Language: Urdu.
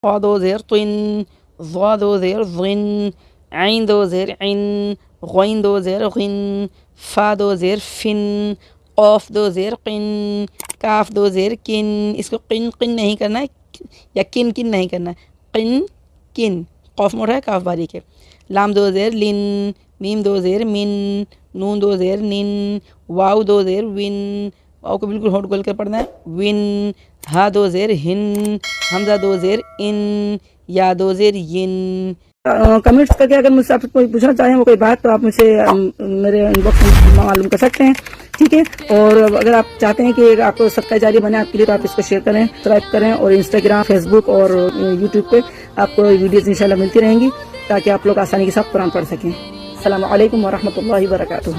قا دو زیر قن، ضا دو زیر ضن، عین دو زیر عن، غین دو زیر غن، فا دو زیر فن، قاف دو زیر قن، کاف دو زیر کن. اس کو قن قن نہیں کرنا ہے یا کن کن نہیں کرنا ہے، قن کن. قاف موٹا ہے، کاف باریک ہے. لام دو زیر لن، میم دو زیر من، نون دو زیر نن، واو دو زیر ون، واو کو بالکل ہونٹ کھول کر پڑھنا ہے، ون. ہا دو زیر ہن، حمزہ دو زیر ان، یا دو زیر ین. کمنٹس کر کے اگر مجھ سے آپ کوئی پوچھنا چاہیں وہ کوئی بات تو آپ مجھ سے میرے ان باکس میں معلوم کر سکتے ہیں، ٹھیک ہے. اور اگر آپ چاہتے ہیں کہ آپ کو صدقہ جاری بنے آپ کے لیے تو آپ اس کو شیئر کریں، سبسکرائب کریں، اور انسٹاگرام، فیس بک اور یوٹیوب پہ آپ کو ویڈیوز انشاءاللہ ملتی رہیں گی تاکہ آپ لوگ آسانی کے ساتھ قرآن پڑھ سکیں. السلام علیکم ورحمۃ اللہ وبرکاتہ.